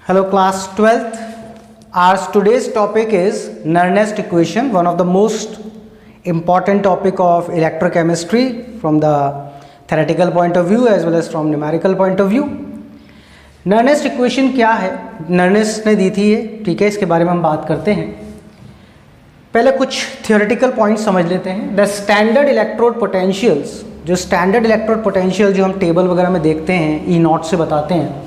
Hello class 12th. Our today's topic is Nernst equation, one of the most important topic of electrochemistry from the theoretical point of view as well as from numerical point of view. Nernst equation क्या है? Nernst ने दी थी ये, ठीक है, इसके बारे में हम बात करते हैं. पहले कुछ थियोरेटिकल पॉइंट समझ लेते हैं. द स्टैंडर्ड इलेक्ट्रोड पोटेंशियल्स, जो स्टैंडर्ड इलेक्ट्रोड पोटेंशियल जो हम टेबल वगैरह में देखते हैं, E0 से बताते हैं.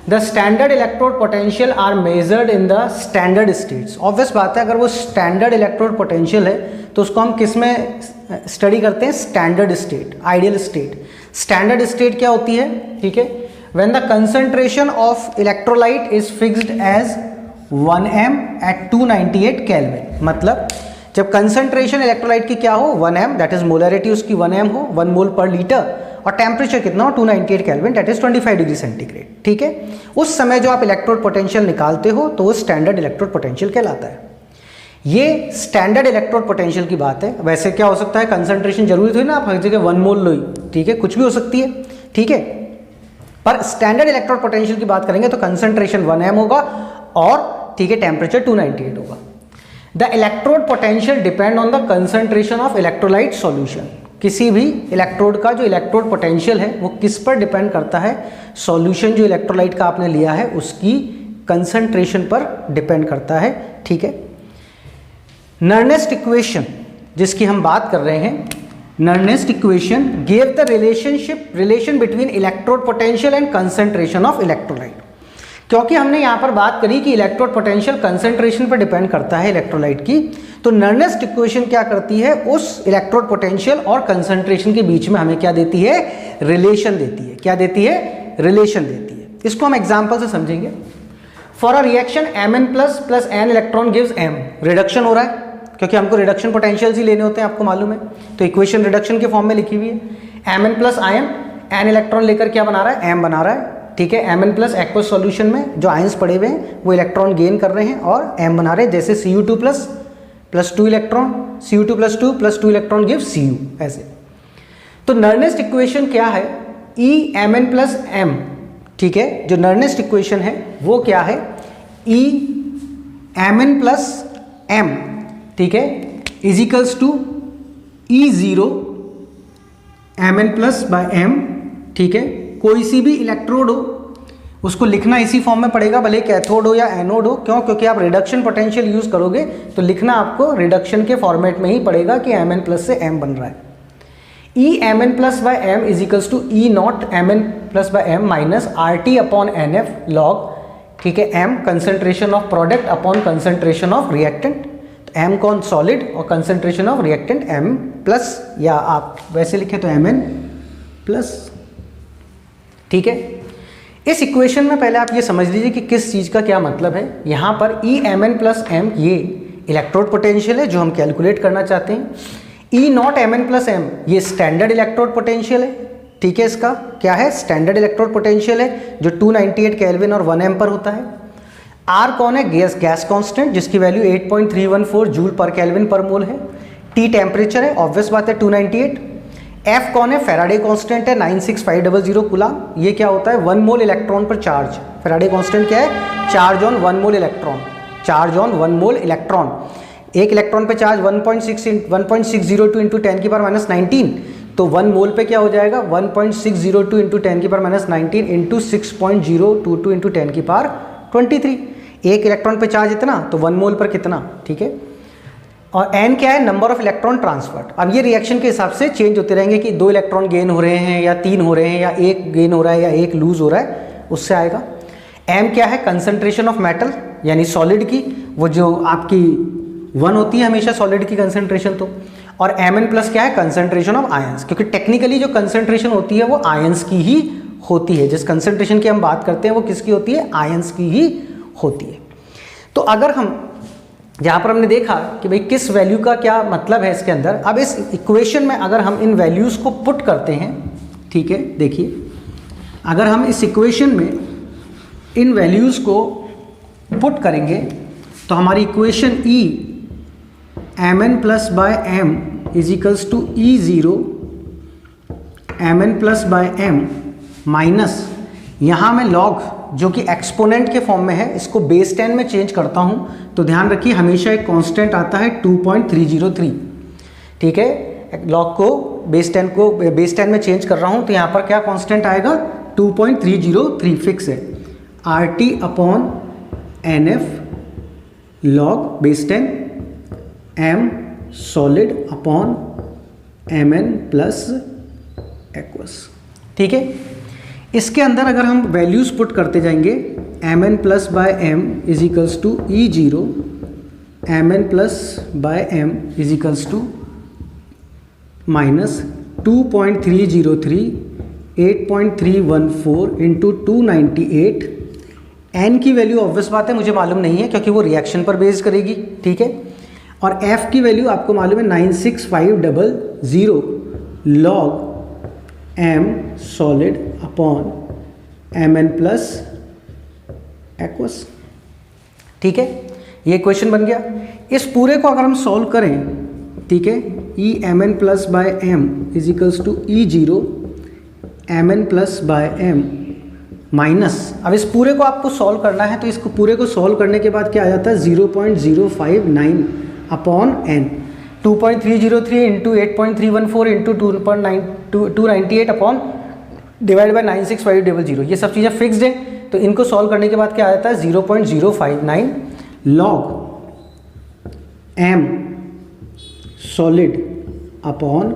The standard electrode potential are measured in the standard states. Obvious बात है, अगर वो स्टैंडर्ड इलेक्ट्रोड पोटेंशियल है तो उसको हम किस में स्टडी करते हैं? Standard state, ideal state. Standard state क्या होती है? ठीक है, when the concentration of electrolyte is fixed as 1m at 298 kelvin. मतलब जब कंसंट्रेशन इलेक्ट्रोलाइट की क्या हो? 1m, दैट इज मोलरिटी उसकी 1m हो, 1 मोल पर लीटर, और टेम्परेचर कितना हो? 298 kelvin, that is 25 degree centigrade. ठीक है, उस समय जो आप इलेक्ट्रोड पोटेंशियल निकालते हो तो वो स्टैंडर्ड इलेक्ट्रोड पोटेंशियल कहलाता है. ये स्टैंडर्ड इलेक्ट्रोड पोटेंशियल की बात है. वैसे क्या हो सकता है, कंसंट्रेशन जरूरी थी ना आप हर जगह 1 मोल लो ही, ठीक है, कुछ भी हो सकती है. ठीक है, पर स्टैंडर्ड इलेक्ट्रोड पोटेंशियल की बात करेंगे तो कंसंट्रेशन 1m होगा और ठीक है टेम्परेचर 298 होगा. The electrode potential depend on the concentration of electrolyte solution. किसी भी इलेक्ट्रोड का जो इलेक्ट्रोड पोटेंशियल है वो किस पर डिपेंड करता है? सॉल्यूशन जो इलेक्ट्रोलाइट का आपने लिया है उसकी कंसंट्रेशन पर डिपेंड करता है. ठीक है, नर्नेस्ट इक्वेशन जिसकी हम बात कर रहे हैं, Nernst equation give the relation between electrode potential and concentration of electrolyte. क्योंकि हमने यहाँ पर बात करी कि इलेक्ट्रोड पोटेंशियल कंसंट्रेशन पर डिपेंड करता है इलेक्ट्रोलाइट की, तो नर्नेस्ट इक्वेशन क्या करती है? उस इलेक्ट्रोड पोटेंशियल और कंसंट्रेशन के बीच में हमें क्या देती है? रिलेशन देती है. क्या देती है? रिलेशन देती है. इसको हम एग्जांपल से समझेंगे. For a reaction Mn plus n electron gives m. Reduction हो रहा है क्योंकि हमको रिडक्शन पोटेंशियल्स ही लेने होते हैं, आपको मालूम है, तो इक्वेशन रिडक्शन के फॉर्म में लिखी हुई है. Mn plus ion, n electron लेकर क्या बना रहा है? m बना रहा है. ठीक है, Mn प्लस एक्वस सॉल्यूशन में जो आयंस पड़े हुए हैं वो इलेक्ट्रॉन गेन कर रहे हैं और m बना रहे हैं, जैसे Cu2 plus 2 electron, Cu2 plus 2 electron give Cu. ऐसे. तो नर्नेस्ट इक्वेशन क्या है? Emn plus m. ठीक है, जो नर्नेस्ट इक्वेशन है वो क्या है? Emn प्लस m, ठीक है, is equals to E0 Mn plus by m. ठीक है, कोई सी भी इलेक्ट्रोड हो उसको लिखना इसी फॉर्म में पड़ेगा, भले कैथोड हो या एनोड हो. क्यों? क्योंकि आप रिडक्शन पोटेंशियल यूज करोगे तो लिखना आपको रिडक्शन के फॉर्मेट में ही पड़ेगा कि Mn प्लस से m बन रहा है. Emn plus by m is equals to E0 Mn plus by m minus RT upon NF log. ठीक है, m concentration of product upon concentration of reactant. तो m कौन? सॉलिड, और concentration of reactant m plus, या आप वैसे लिखे तो Mn प्लस. ठीक है, इस इक्वेशन में पहले आप ये समझ लीजिए कि किस चीज़ का क्या मतलब है. यहाँ पर Emn प्लस m ये इलेक्ट्रोड पोटेंशियल है जो हम कैलकुलेट करना चाहते हैं. E0 Mn प्लस m ये स्टैंडर्ड इलेक्ट्रोड पोटेंशियल है. ठीक है, इसका क्या है? स्टैंडर्ड इलेक्ट्रोड पोटेंशियल है जो 298 केल्विन और 1m पर होता है. R कौन है? गैस कांस्टेंट जिसकी वैल्यू 8.314 जूल पर केल्विन पर मोल है. T टेम्परेचर है, ऑब्वियस बात है 298. F कौन है? फैराडे कांस्टेंट है 96500 कूलम. ये क्या होता है? 1 मोल इलेक्ट्रॉन पर चार्ज. फैराडे कांस्टेंट क्या है? Charge on 1 mole electron. Charge on 1 mole electron. एक इलेक्ट्रॉन पे चार्ज 1.602 इंटू 10 की पावर माइनस 19. तो 1 मोल पे क्या हो जाएगा? 1.602 इंटू 10 की पावर माइनस 19 इंटू 6.022 इंटू 10 की पावर 23. एक इलेक्ट्रॉन पे चार्ज इतना, तो 1 मोल पर कितना? ठीक है, और n क्या है? Number of electron transferred. अब ये रिएक्शन के हिसाब से चेंज होते रहेंगे कि 2 इलेक्ट्रॉन गेन हो रहे हैं या 3 हो रहे हैं या 1 गेन हो रहा है या 1 लूज हो रहा है, उससे आएगा. m क्या है? कंसंट्रेशन ऑफ मेटल यानी सॉलिड की, वो जो आपकी 1 होती है हमेशा सॉलिड की कंसंट्रेशन. तो और Mn प्लस क्या है? कंसंट्रेशन ऑफ आयंस, क्योंकि टेक्निकली जो कंसंट्रेशन होती है वो आयंस की ही होती है. जिस कंसंट्रेशन की हम बात करते हैं वो किसकी होती है? आयंस की ही होती है. तो अगर हम जहाँ पर हमने देखा कि भाई किस वैल्यू का क्या मतलब है इसके अंदर, अब इस इक्वेशन में अगर हम इन वैल्यूज़ को पुट करते हैं, ठीक है, देखिए अगर हम इस इक्वेशन में इन वैल्यूज़ को पुट करेंगे तो हमारी equation Mn plus by m is equals to E0 Mn plus by m minus, यहाँ मैं लॉग जो कि एक्सपोनेंट के फॉर्म में है, इसको बेस 10 में चेंज करता हूँ तो ध्यान रखिए हमेशा एक कांस्टेंट आता है 2.303। ठीक है, लॉग को बेस 10 में चेंज कर रहा हूँ तो यहाँ पर क्या कांस्टेंट आएगा 2.303 फिक्स है। RT upon NF log base 10 M solid upon Mn plus aqueous. ठीक है, इसके अंदर अगर हम वैल्यूज पुट करते जाएंगे Mn plus by M is equals to E0, Mn plus by M is equals to minus 2.303 8.314 into 298। N की value obvious बात है मुझे मालूम नहीं है क्योंकि वो रिएक्शन पर बेस करेगी। ठीक है, और F की वैल्यू आपको मालूम है 96500 log M solid upon Mn plus aqueous. ठीक है, ये क्वेश्चन बन गया। इस पूरे को अगर हम सॉल्व करें, ठीक है, E Mn plus by M is equals to E0 Mn plus by M minus, अब इस पूरे को आपको सॉल्व करना है तो इसको पूरे को सॉल्व करने के बाद क्या आ जाता है 0.059 upon n, 2.303 into 8.314 into 298 upon divide by 96500। ये सब चीज़ें फिक्स्ड है तो इनको सॉल्व करने के बाद क्या आ जाता है 0.059 log m solid upon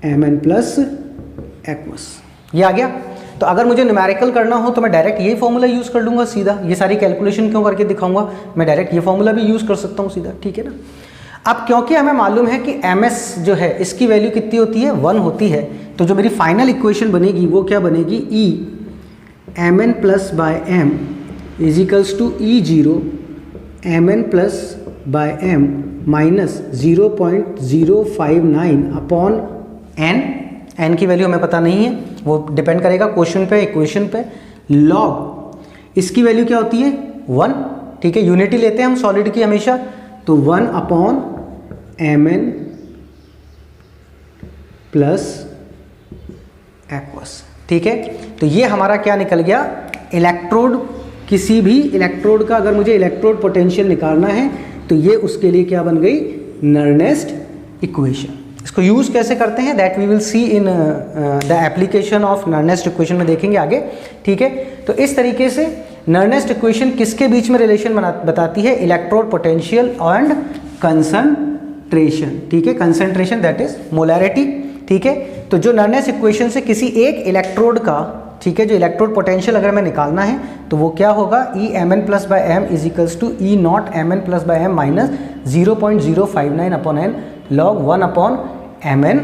Mn plus aqueous. ये आ गया। तो अगर मुझे न्यूमेरिकल करना हो तो मैं डायरेक्ट ये फॉर्मूला यूज़ कर लूँगा सीधा, ये सारी कैलकुलेशन क्यों करके दिखाऊंगा, मैं डायरेक्ट ये फॉर्मूला भी यूज़ कर सकता हूँ सीधा। ठीक है ना। अब क्योंकि हमें मालूम है कि ms जो है इसकी वैल्यू कितनी होती है 1 होती है, तो जो मेरी फाइनल इक्वेशन बनेगी वो क्या बनेगी E Mn plus by M is equals to E0 Mn plus by M minus 0.059 upon n की वैल्यू हमें पता नहीं है, वो डिपेंड करेगा क्वेश्चन पे, इक्वेशन पे। लॉग इसकी वैल्यू क्या होती है 1। ठीक है, यूनिटी लेते हैं हम सॉलिड की हमेशा, तो 1 अपॉन Mn प्लस एक्वस। ठीक है, तो ये हमारा क्या निकल गया, इलेक्ट्रोड, किसी भी इलेक्ट्रोड का अगर मुझे इलेक्ट्रोड पोटेंशियल निकालना है तो ये उसके लिए क्या बन गई नर्नेस्ट इक्वेशन। इसको यूज़ कैसे करते हैं that we will see in the application of Nernst equation में देखेंगे आगे। ठीक है, तो इस तरीके से नर्नेस्ट इक्वेशन किसके बीच में रिलेशन बताती है, इलेक्ट्रोड पोटेंशियल एंड कंसंट्रेशन। ठीक है, कंसंट्रेशन दैट इज मोलैरिटी। ठीक है, तो जो नर्नेस्ट इक्वेशन से किसी एक इलेक्ट्रोड का, ठीक है, जो इलेक्ट्रोड पोटेंशियल अगर हमें निकालना है तो वो क्या होगा E Mn plus by M is equals to E not Mn plus by M minus 0.059 upon n log 1 upon Mn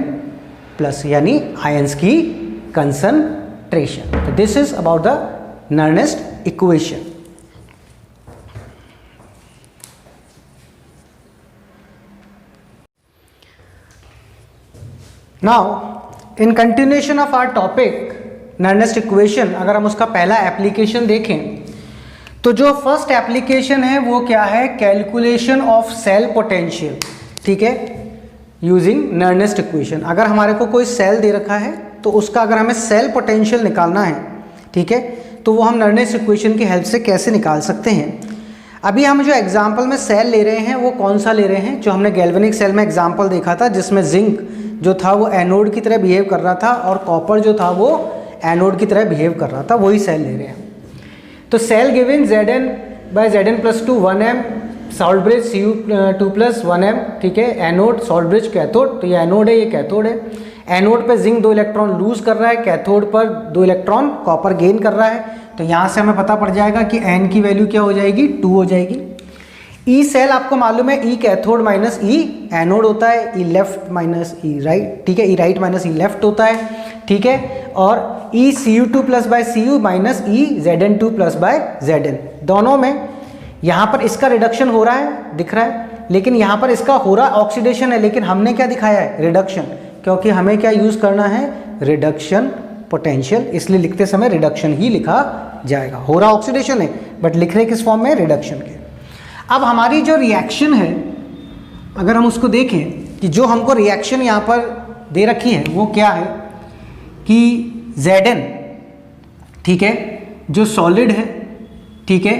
plus, यानी आयंस की कंसंट्रेशन। तो this is about the Nernst equation. Now in continuation of our topic Nernst equation, अगर हम उसका पहला application देखें तो जो फर्स्ट एप्लीकेशन है वो क्या है, कैलकुलेशन ऑफ सेल पोटेंशियल। ठीक है, यूजिंग नर्नेस्ट इक्वेशन। अगर हमारे को कोई सेल दे रखा है तो उसका अगर हमें सेल पोटेंशियल निकालना है, ठीक है, तो वो हम नर्नेस्ट इक्वेशन की हेल्प से कैसे निकाल सकते हैं। अभी हम जो एग्जांपल में सेल ले रहे हैं वो कौन सा ले रहे हैं, जो हमने गैल्वेनिक सेल में एग्जांपल देखा था जिसमें जिंक जो था वो एनोड की तरह बिहेव कर रहा था और कॉपर जो था वो एनोड की तरह बिहेव कर रहा था, वही सेल ले रहे हैं। तो cell given Zn by Zn plus two 1m salt bridge Cu2 plus 1m। ठीक है, एनोड सॉल्ट ब्रिज कैथोड, तो ये एनोड है ये कैथोड है। एनोड पे जिंक 2 इलेक्ट्रॉन लूज कर रहा है, कैथोड पर 2 इलेक्ट्रॉन कॉपर गेन कर रहा है। तो यहाँ से हमें पता पड़ जाएगा कि n की वैल्यू क्या हो जाएगी 2 हो जाएगी। ई सेल आपको मालूम है ई कैथोड माइनस ई एनोड होता है, ई लेफ्ट माइनस ई राइट। ठीक है, ई राइट माइनस ई लेफ्ट होता है। ठीक है, और ई Cu2 plus by Cu minus E Zn2 plus by Zn, दोनों में यहाँ पर इसका रिडक्शन हो रहा है दिख रहा है, लेकिन यहाँ पर इसका हो रहा ऑक्सीडेशन है, लेकिन हमने क्या दिखाया है रिडक्शन, क्योंकि हमें क्या यूज़ करना है रिडक्शन पोटेंशियल, इसलिए लिखते समय रिडक्शन ही लिखा जाएगा। हो रहा ऑक्सीडेशन है बट लिख रहे किस फॉर्म में, रिडक्शन के। अब हमारी जो रिएक्शन है अगर हम उसको देखें कि जो हमको रिएक्शन यहाँ पर दे रखी है वो क्या है कि Zn, ठीक है, जो सॉलिड है, ठीक है,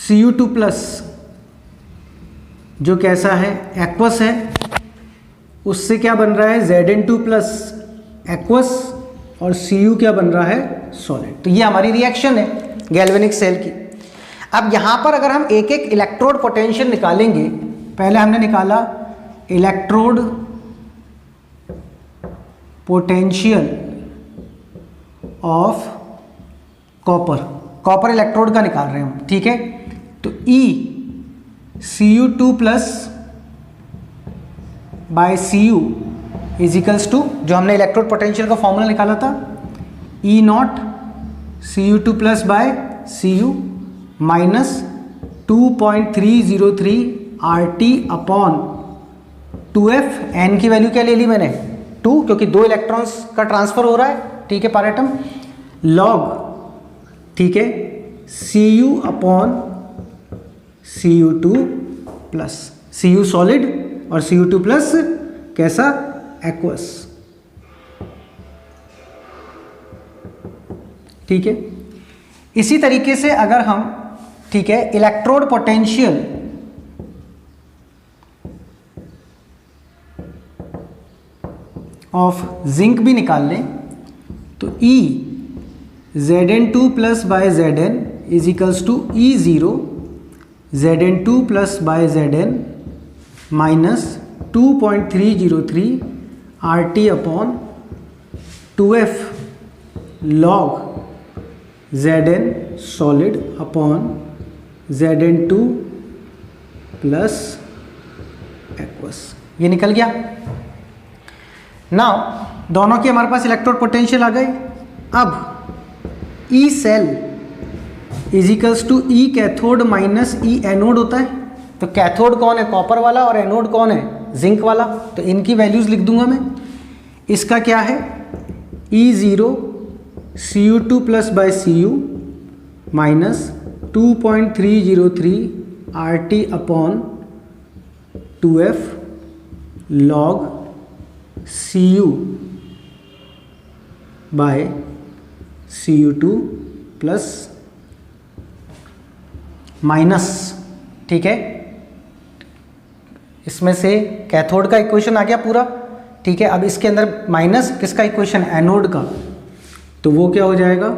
Cu2 प्लस जो कैसा है, एक्वस है, उससे क्या बन रहा है, Zn2 प्लस एक्वस, और Cu क्या बन रहा है, सॉलिड। तो ये हमारी रिएक्शन है गैल्वेनिक सेल की। अब यहाँ पर अगर हम एक एक इलेक्ट्रोड पोटेंशियल निकालेंगे, पहले हमने निकाला electrode potential of copper electrode का निकाल रहे हैं हम, ठीक है। तो E Cu2 plus by Cu is equals to, जो हमने इलेक्ट्रोड पोटेंशियल का फॉर्मूला निकाला था, E naught Cu2 plus by Cu minus 2.303 RT upon 2F। N की वैल्यू क्या ले ली मैंने, 2, क्योंकि 2 इलेक्ट्रॉन्स का ट्रांसफर हो रहा है, ठीक है, पर एटम, लॉग, ठीक है, Cu upon Cu2 plus, Cu solid और Cu2 प्लस कैसा, एक्वस, ठीक है। इसी तरीके से अगर हम, ठीक है, इलेक्ट्रोड पोटेंशियल ऑफ जिंक भी निकाल लें, तो E Zn2 plus by Zn is equals to E0 Zn2 plus by Zn minus 2.303 RT upon 2F log Zn solid upon Zn2 plus aqueous. ये निकल गया। नाउ दोनों की हमारे पास इलेक्ट्रोड पोटेंशियल आ गए। अब E cell is equals to E cathode minus E anode होता है। तो कैथोड कौन है, कॉपर वाला, और एनोड कौन है, जिंक वाला। तो इनकी वैल्यूज लिख दूंगा मैं। इसका क्या है, E0 Cu2 plus by Cu minus 2.303 RT upon 2F log Cu by Cu2 plus minus, ठीक है। इसमें से कैथोड का इक्वेशन आ गया पूरा, ठीक है। अब इसके अंदर माइनस किसका इक्वेशन, एनोड का। तो वो क्या हो जाएगा,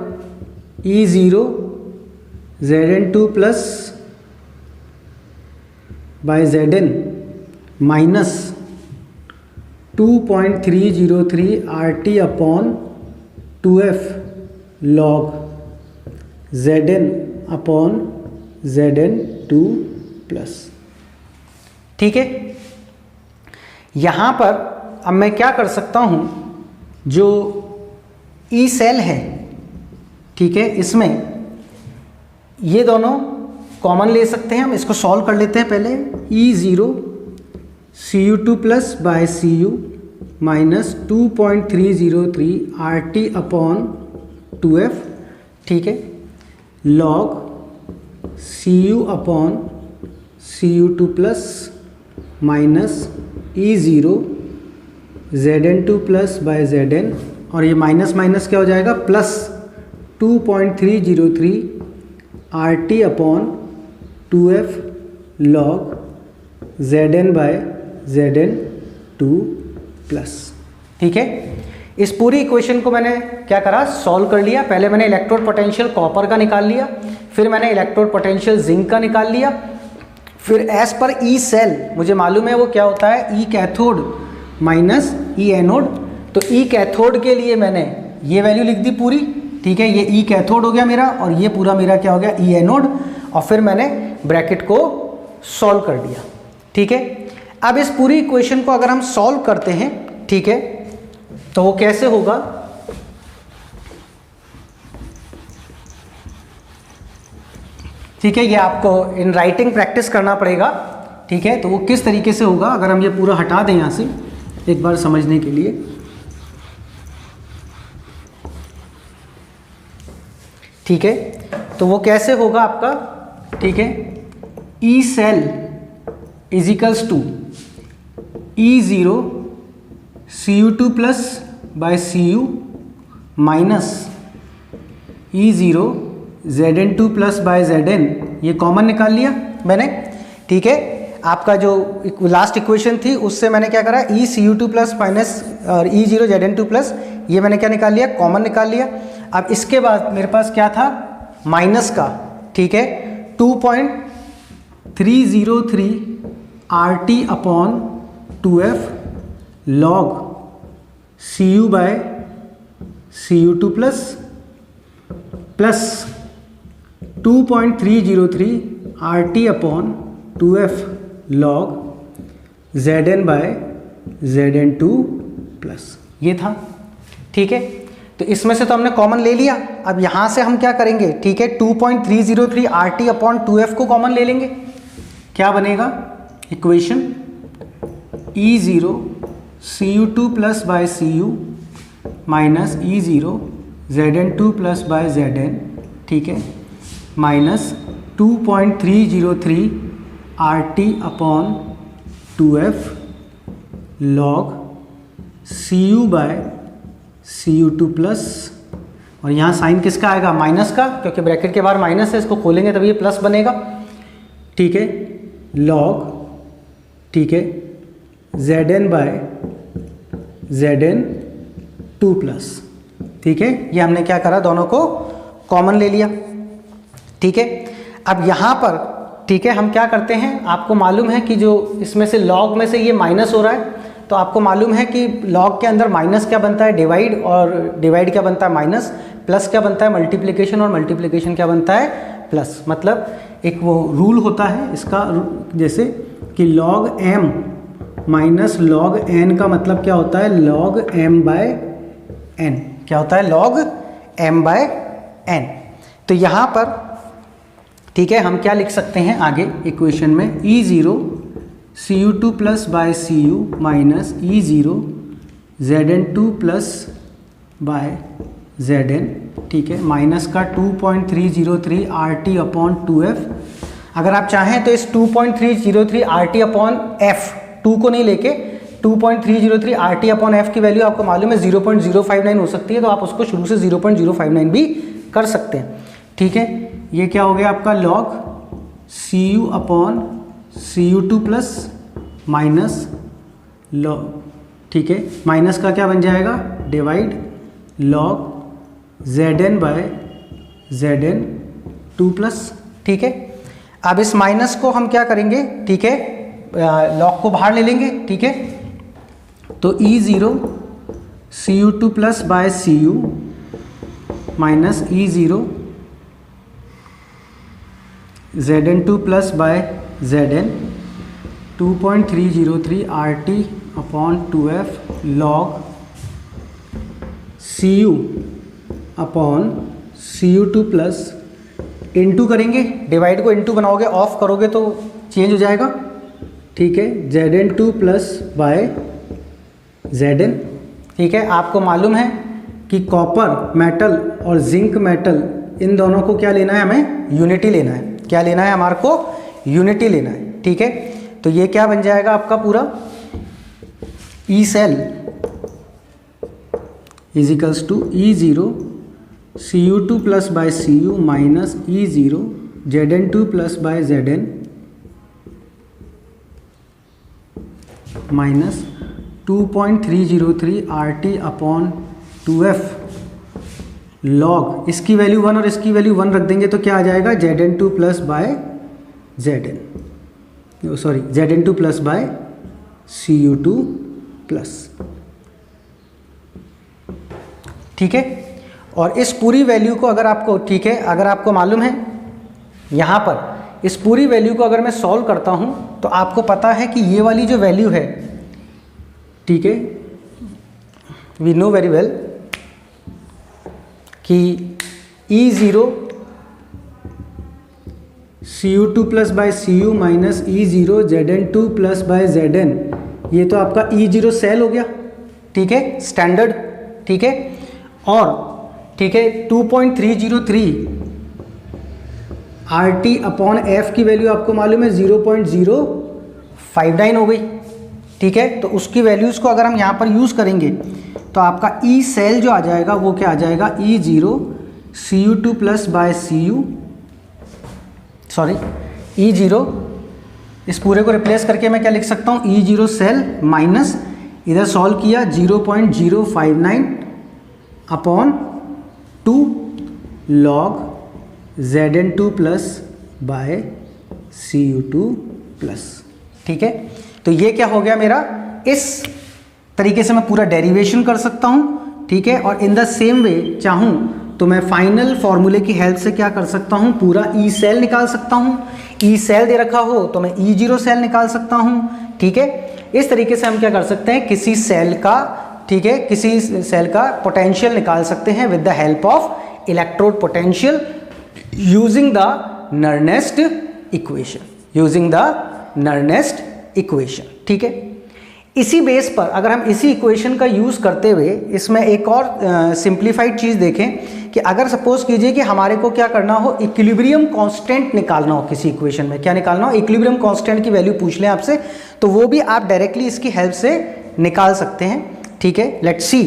E0 Zn2 plus by Zn minus 2.303 RT upon 2F log Zn upon Zn2 plus, ठीक है। यहाँ पर अब मैं क्या कर सकता हूँ, जो ई सेल है, ठीक है, इसमें ये दोनों कॉमन ले सकते हैं हम। इसको सॉल्व कर लेते हैं पहले। E0 Cu2 plus by Cu minus 2.303 RT upon 2F, ठीक है, log Cu upon Cu2 plus minus E0 Zn2 plus by Zn, और ये माइनस माइनस क्या हो जाएगा, plus 2.303 RT upon 2F log Zn by Zn2 plus, ठीक है। इस पूरी इक्वेशन को मैंने क्या करा, सॉल्व कर लिया। पहले मैंने इलेक्ट्रोड पोटेंशियल कॉपर का निकाल लिया, फिर मैंने इलेक्ट्रोड पोटेंशियल जिंक का निकाल लिया, फिर एज पर ई सेल मुझे मालूम है वो क्या होता है, ई कैथोड माइनस ई एनोड। तो ई कैथोड के लिए मैंने ये वैल्यू लिख दी पूरी, ठीक है। ये ई कैथोड हो गया मेरा, और ये पूरा मेरा क्या हो गया, ई एनोड। और फिर मैंने ब्रैकेट को सॉल्व कर दिया, ठीक है। अब इस पूरी इक्वेशन को अगर हम सॉल्व करते हैं, ठीक है, तो वो कैसे होगा, ठीक है। ये आपको इन राइटिंग प्रैक्टिस करना पड़ेगा, ठीक है। तो वो किस तरीके से होगा, अगर हम ये पूरा हटा दें यहाँ से एक बार समझने के लिए, ठीक है। तो वो कैसे होगा आपका, ठीक है, E cell is equals to E0 Cu2 plus by Cu minus E0 Zn2 plus by Zn, ये कॉमन निकाल लिया मैंने, ठीक है। आपका जो लास्ट इक्वेशन थी उससे मैंने क्या करा, ECU2 प्लस माइनस और E0 Zn2 प्लस, ये मैंने क्या निकाल लिया, कॉमन निकाल लिया। अब इसके बाद मेरे पास क्या था, माइनस का, ठीक है, 2.303 RT upon 2F log Cu by Cu2 plus 2.303 RT upon 2F log Zn by Zn2 plus, ये था, ठीक है। तो इसमें से तो हमने कॉमन ले लिया। अब यहाँ से हम क्या करेंगे, ठीक है, 2.303 RT अपॉन 2F को कॉमन ले लेंगे। क्या बनेगा equation, E0 Cu2 plus by Cu minus E0 Zn2 plus by Zn, ठीक है, minus 2.303 RT upon 2F log Cu by Cu2 plus, और यहाँ साइन किसका आएगा, माइनस का, क्योंकि ब्रैकेट के बाहर माइनस है, इसको खोलेंगे तभी ये प्लस बनेगा, ठीक है, log, ठीक है, Zn बाय Zn2 प्लस, ठीक है। ये हमने क्या करा, दोनों को कॉमन ले लिया, ठीक है। अब यहाँ पर, ठीक है, हम क्या करते हैं, आपको मालूम है कि जो इसमें से log में से ये माइनस हो रहा है, तो आपको मालूम है कि log के अंदर माइनस क्या बनता है, डिवाइड, और डिवाइड क्या बनता है, माइनस, प्लस क्या बनता है, मल्टीप्लिकेशन, और मल्टीप्लिकेशन क्या बनता है, प्लस। मतलब एक वो रूल होता है इसका, जैसे कि log m minus log n का मतलब क्या होता है, log m बाय n, क्या होता है, log m बाय n। तो यहाँ पर, ठीक है, हम क्या लिख सकते हैं आगे इक्वेशन में, E0 Cu2 plus by Cu minus E0 Zn2 plus by Zn, ठीक है, माइनस का 2.303 RT अपॉन 2F। अगर आप चाहें तो इस 2.303 RT अपॉन F, 2 को नहीं लेके 2.303 RT अपॉन F की वैल्यू आपको मालूम है 0.059 हो सकती है, तो आप उसको शुरू से 0.059 भी कर सकते हैं, ठीक है। ये क्या हो गया आपका, log Cu upon Cu2 plus minus log, ठीक है, माइनस का क्या बन जाएगा, divide log Zn by Zn2 plus, ठीक है। अब इस माइनस को हम क्या करेंगे, ठीक है, log को बाहर ले लेंगे, ठीक है। तो E0 Cu2 plus by Cu minus E0 Zn2 plus by Zn 2.303 RT upon 2F log Cu upon Cu2 plus, into करेंगे, डिवाइड को इंटू बनाओगे, ऑफ करोगे तो चेंज हो जाएगा, ठीक है, Zn2 प्लस बाय Zn, ठीक है। आपको मालूम है कि कॉपर मेटल और जिंक मेटल, इन दोनों को क्या लेना है, हमें यूनिटी लेना है। क्या लेना है, हमारे को यूनिटी लेना है, ठीक है। तो ये क्या बन जाएगा आपका पूरा, E cell is equals to E0 Cu2 plus by Cu minus E0 Zn2 plus by Zn minus 2.303 RT upon 2F log, इसकी वैल्यू 1 और इसकी वैल्यू 1 रख देंगे तो क्या आ जाएगा, Zn2 plus by Zn, sorry Zn2 plus bye Cu2 plus, ठीक है। और इस पूरी वैल्यू को अगर आपको, ठीक है, अगर आपको मालूम है यहाँ पर इस पूरी वैल्यू को अगर मैं सॉल्व करता हूँ तो आपको पता है कि ये वाली जो वैल्यू है, ठीक है, वी नो वेरी वेल कि E0 Cu2 plus by Cu minus E0 Zn2 plus by Zn, ये तो आपका E0 सेल हो गया, ठीक है, स्टैंडर्ड, ठीक है। और ठीक है 2.303 RT अपॉन F की वैल्यू आपको मालूम है 0.059 हो गई, ठीक है। तो उसकी वैल्यूज़ को अगर हम यहाँ पर यूज़ करेंगे तो आपका E सेल जो आ जाएगा वो क्या आ जाएगा, E0 Cu2 plus by Cu, sorry E0, इस पूरे को रिप्लेस करके मैं क्या लिख सकता हूँ, E0 सेल माइनस इधर सॉल्व किया 0.059 upon 2 log Zn2 plus bye Cu2 plus. ठीक है, तो ये क्या हो गया मेरा, इस तरीके से मैं पूरा डेरिवेशन कर सकता हूँ। ठीक है, और इन द सेम वे चाहूँ तो मैं फाइनल फॉर्मूले की हेल्प से क्या कर सकता हूँ, पूरा ई सेल निकाल सकता हूँ। ई सेल दे रखा हो तो मैं E0 सेल निकाल सकता हूँ। ठीक है, इस तरीके से हम क्या कर सकते हैं, किसी सेल का, ठीक है, किसी सेल का पोटेंशियल निकाल सकते हैं with the help of electrode potential using the Nernst equation, using the Nernst equation. ठीक है, इसी बेस पर अगर हम इसी इक्वेशन का यूज़ करते हुए इसमें एक और सिंप्लीफाइड चीज़ देखें कि अगर सपोज कीजिए कि हमारे को क्या करना हो, इक्विलिब्रियम कांस्टेंट निकालना हो किसी इक्वेशन में, क्या निकालना हो, इक्विलिब्रियम कांस्टेंट की वैल्यू पूछ लें आपसे, तो वो भी आप डायरेक्टली इसकी हेल्प से निकाल सकते हैं। ठीक है, लेट्स सी।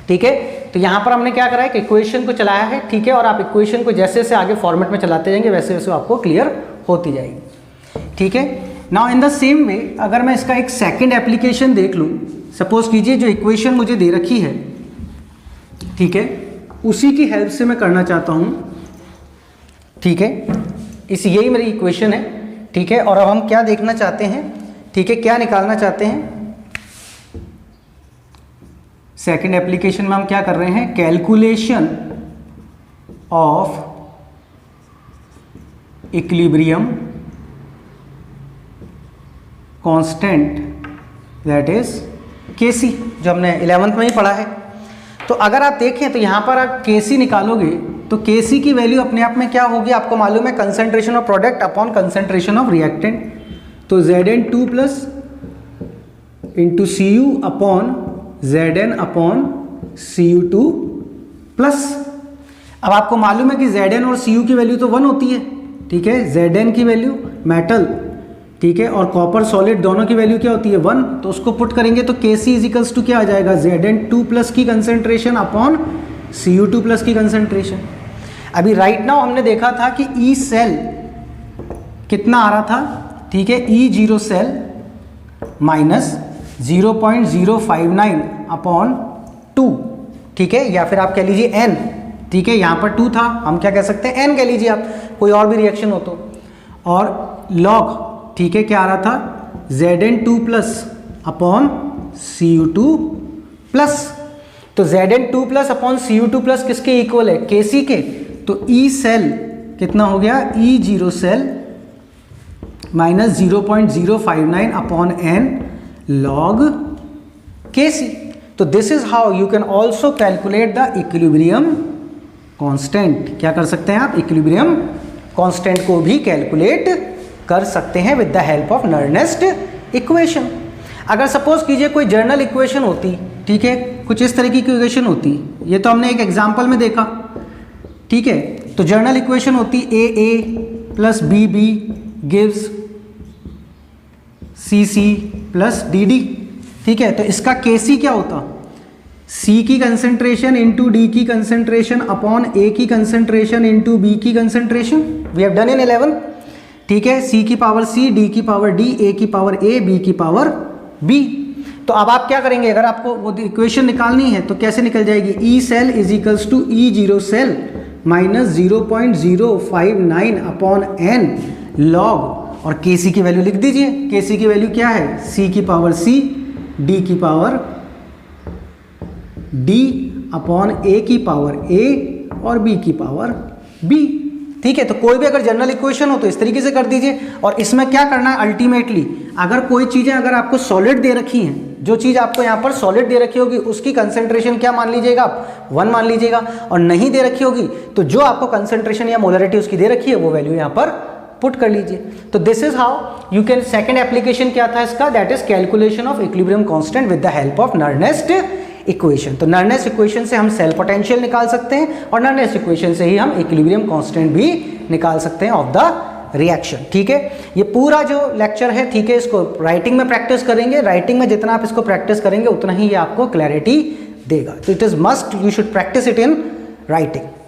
ठीक है, तो यहाँ पर हमने क्या करा है कि इक्वेशन को चलाया है। ठीक है, और आप इक्वेशन को जैसे जैसे आगे फॉर्मेट में चलाते जाएंगे वैसे वैसे आपको क्लियर होती जाएगी। ठीक है, now in the same way अगर मैं इसका एक सेकंड एप्लीकेशन देख लूँ, सपोज कीजिए जो इक्वेशन मुझे दे रखी है, ठीक है, उसी की हेल्प से मैं करना चाहता हूँ। ठीक है, यही मेरी इक्वेशन है। ठीक है, और अब हम क्या देखना चाहते हैं, ठीक है, क्या निकालना चाहते हैं, सेकंड एप्लीकेशन में हम क्या कर रहे हैं, calculation of equilibrium constant that is Kc, जो हमने 11th में ही पढ़ा है। तो अगर आप देखें तो यहाँ पर आप Kc निकालोगे तो Kc की वैल्यू अपने आप में क्या होगी, आपको मालूम है, concentration of product upon concentration of reactant. तो Zn2 plus into Cu upon Zn upon Cu2 plus. अब आपको मालूम है कि Zn और Cu की वैल्यू तो 1 होती है। ठीक है, Zn की वैल्यू मेटल, ठीक है, और कॉपर सॉलिड दोनों की वैल्यू क्या होती है 1, तो उसको पुट करेंगे तो Kc इजिकल्स टू क्या आ जाएगा, Zn2 प्लस की कंसंट्रेशन अपॉन Cu2 प्लस की कंसंट्रेशन। अभी राइट नाउ हमने देखा था कि ई सेल कितना आ रहा था, ठीक है, E0 सेल माइनस 0.059 अपॉन 2, ठीक है, या फिर आप कह लीजिए n। ठीक है, यहाँ पर 2 था, हम क्या कह सकते हैं, n कह लीजिए आप, कोई और भी रिएक्शन हो तो। और लॉग, ठीक है, क्या आ रहा था, Zn2 plus upon Cu2 plus. तो Zn2 plus upon Cu2 plus किसके इक्वल है, Kc के। तो E सेल कितना हो गया, E0 cell minus 0.059 upon n log Kc। तो this is how you can also calculate the equilibrium constant. क्या कर सकते हैं आप, इक्विलिब्रियम कांस्टेंट को भी कैलकुलेट कर सकते हैं with the help of Nernst equation. अगर सपोज कीजिए कोई जर्नल इक्वेशन होती, ठीक है, कुछ इस तरीके की इक्वेशन होती, ये तो हमने एक एग्जांपल में देखा। ठीक है, तो जर्नल इक्वेशन होती AA plus BB gives CC plus DD। ठीक है, तो इसका Kc क्या होता, C की कंसेंट्रेशन इंटू D की कंसेंट्रेशन अपॉन A की कंसेंट्रेशन इंटू B की concentration. We have done in 11। ठीक है, C की पावर C, D की पावर D, A की पावर A, B की पावर B। तो अब आप क्या करेंगे, अगर आपको वो इक्वेशन निकालनी है तो कैसे निकल जाएगी, E cell is equals to E0 cell minus 0.059 upon n log, और Kc की वैल्यू लिख दीजिए। Kc की वैल्यू क्या है, C की पावर C, D की पावर D अपॉन A की पावर A और B की पावर B। ठीक है, तो कोई भी अगर जनरल इक्वेशन हो तो इस तरीके से कर दीजिए। और इसमें क्या करना है, अल्टीमेटली अगर कोई चीज़ें अगर आपको सॉलिड दे रखी हैं, जो चीज़ आपको यहाँ पर सॉलिड दे रखी होगी उसकी कंसेंट्रेशन क्या मान लीजिएगा आप, 1 मान लीजिएगा, और नहीं दे रखी होगी तो जो आपको कंसेंट्रेशन या मोलरिटी उसकी दे रखी है वो वैल्यू यहाँ पर पुट कर लीजिए। तो this is how you can, second application क्या था इसका, that is calculation of equilibrium constant with the help of Nernst equation. तो नर्नेस्ट इक्वेशन से हम सेल पोटेंशियल निकाल सकते हैं और नर्नेस्ट इक्वेशन से ही हम इक्विलिब्रियम कांस्टेंट भी निकाल सकते हैं ऑफ द रिएक्शन। ठीक है, ये पूरा जो लेक्चर है, ठीक है, इसको राइटिंग में प्रैक्टिस करेंगे। राइटिंग में जितना आप इसको प्रैक्टिस करेंगे उतना ही ये आपको क्लैरिटी देगा। तो it is must, you should practice it in writing.